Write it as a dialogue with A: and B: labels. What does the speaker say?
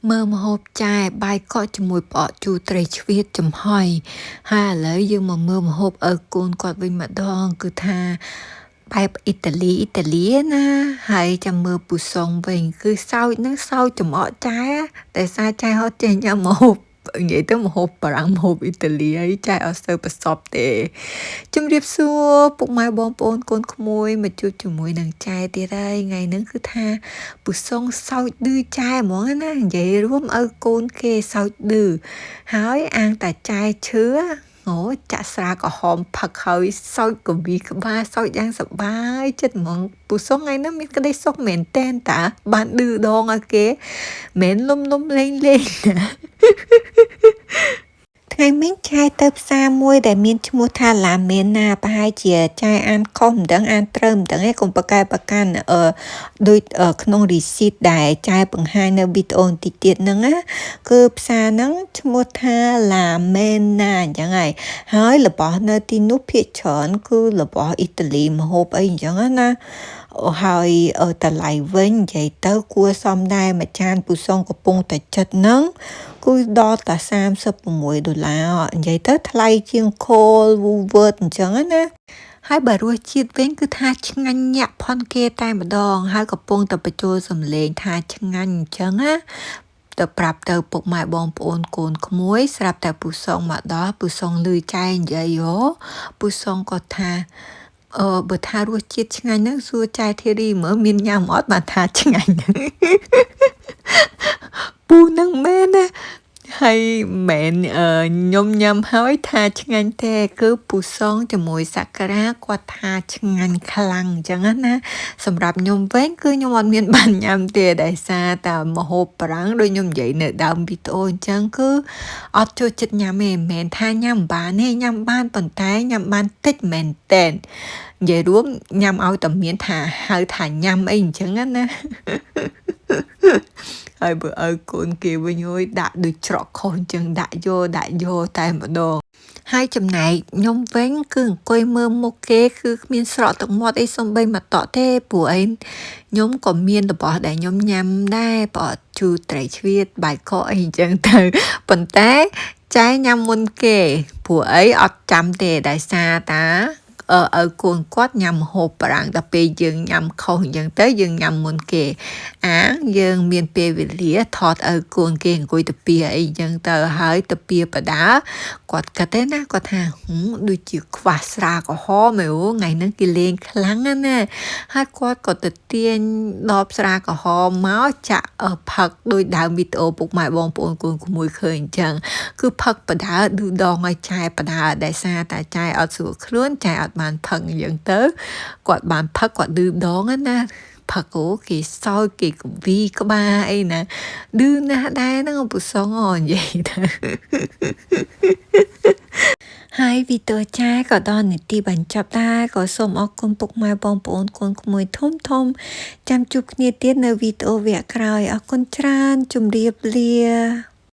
A: មើលម្ហូបចាយបាយកកជាមួយផ្អកជូរត្រីឆ្វៀតចំហុយហើយឥឡូវយើងមកមើលម្ហូបឪកូនគាត់វិញម្ដងគឺថាបែបអ៊ីតាលីណាហើយចាំមើលពូសុងវិញគឺសោចនឹងសោចចំអកចាយតែសារចាយហត់ចេះញ៉ាំម្ហូបនិយាយទៅម្ហូបបារាំងម្ហូបអ៊ីតាលីហើយចាយអត់សូវប្រសពទេជំរាបសួរពុកម៉ែបងប្អូនកូនក្មួយមកជួបជាមួយនឹងចាយទៀតហើយថ្ងៃហ្នឹងគឺថាពូសុងសោចឌឺចាយហ្មងណានិយាយរួមឲ្យកូនគេសោចឌឺហើយអាងតាចាយឈឺអូចាក់ស្រាក្រហមផឹកហើយសោចកវីក្បាលសោចយ៉ាងសប្បាយចិត្តហ្មងពូសុងថ្ងៃហ្នឹងមានក្តីសុខមែនតែនតាបានឌឺដងឲ្យគេមិនលំលេងណាថ្ងៃមិញចាយទៅផ្សារមួយដែលមានឈ្មោះថាឡាមេណាប្រហែលជាចាយអានខុសមិនដឹងអានត្រូវមិនដឹងឯងកុំប្រកែប្រកាន់ដូចក្នុង receipt ដែលចាយបង្ហាញនៅវីដេអូបន្តិចទៀតហ្នឹងណាគឺផ្សារហ្នឹងឈ្មោះថាឡាមេណាអញ្ចឹងហើយរបស់នៅទីនោះភាគច្រើនគឺរបស់អ៊ីតាលីម្ហូបអីអញ្ចឹងណាហើយតម្លៃវិញនិយាយទៅគួរសមដែរមួយចានពូសុងកំពុងតែចិត្តហ្នឹងគឺដល់តែ$36និយាយទៅថ្លៃជាង Cold Woolworth អញ្ចឹងណាហើយបើរសជាតិវិញគឺថាឆ្ងាញ់ញាក់ផុនគេតែម្ដងហើយកំពុងតែបញ្ចូលសំឡេងថាឆ្ងាញ់អញ្ចឹងណាទៅប្រាប់ទៅពុកម៉ែបងប្អូនកូនក្មួយស្រាប់តែពូសុងមកដល់ពូសុងលឺចែនិយាយពូសុងក៏ថាបើថារសជាតិឆ្ងាញ់ហ្នឹងសួរចែធីរីមើលមានញ៉ាំអត់បានថាឆ្ងាញ់ពូនឹងមែនណាហើយមែនខ្ញុំញ៉ាំហើយថាឆ្ងាញ់ទេគឺពូសុងជាមួយសក្ការៈគាត់ថាឆ្ងាញ់ខ្លាំងអញ្ចឹងណាសម្រាប់ខ្ញុំវិញគឺខ្ញុំអត់មានបានញ៉ាំទេដោយសារតែម្ហូបបារាំងដូចខ្ញុំនិយាយនៅដើមវីដេអូអញ្ចឹងគឺអត់ចូលចិត្តញ៉ាំទេមិនមែនថាញ៉ាំបានទេញ៉ាំបានប៉ុន្តែញ៉ាំបានតិចមែនតែននិយាយរួមញ៉ាំឲ្យតែមានថាហៅថាញ៉ាំអីអញ្ចឹងណាហើយបើឲ្យកូនគេវិញអើយដាក់ដូចច្រកខុសអញ្ចឹងដាក់យកតែម្ដងហើយចំណែកខ្ញុំវិញគឺអង្គុយមើលមុខគេគឺគ្មានស្រកទឹកមាត់អីសំបីមកតក់ទេព្រោះអីខ្ញុំក៏មានរបស់ដែលខ្ញុំញ៉ាំដែរប្រអប់ជូរត្រីឆ្វៀតបាយកកអីអញ្ចឹងទៅប៉ុន្តែចែញ៉ាំមុនគេព្រោះអីអត់ចាំទេដោយសារតាឲ្យកូនគាត់ញ៉ាំម្ហូបបារាំងដល់ពេលយើងញ៉ាំខុសអញ្ចឹងទៅយើងញ៉ាំមុនគេយើងមានពេលវេលាថតឲ្យកូនគេអង្គុយទៅពីអីអញ្ចឹងទៅហើយទៅពីបដាគាត់គិតទេណាគាត់ថាដូចជាខ្វះស្រាក្រហមឯថ្ងៃហ្នឹងគេលេងខ្លាំងណាហើយគាត់ក៏ទៅទាញដបស្រាក្រហមមកចាក់ផឹកដោយដើមវីដេអូពុកម៉ែបងប្អូនកូនក្មួយឃើញអញ្ចឹងគឺផឹកបដាឌឺដងឲ្យចាយបដាដែលសារតែចាយអត់ស្រួលខ្លួនចាយអត់បានផឹកអញ្ចឹងទៅគាត់បានផឹកគាត់ឌឺដងណាផឹកគេសោយគេកវីក្បាលអីណាឌឺណាស់ដែរហ្នឹងពូសុងនិយាយទៅហើយវីដេអូចាយក៏ដល់នាទីបញ្ចប់ដែរក៏សូមអរគុណពុកម៉ែបងប្អូនកូនក្មួយធំចាំជួបគ្នាទៀតនៅវីដេអូវគ្គក្រោយអរគុណច្រើនជម្រាបលា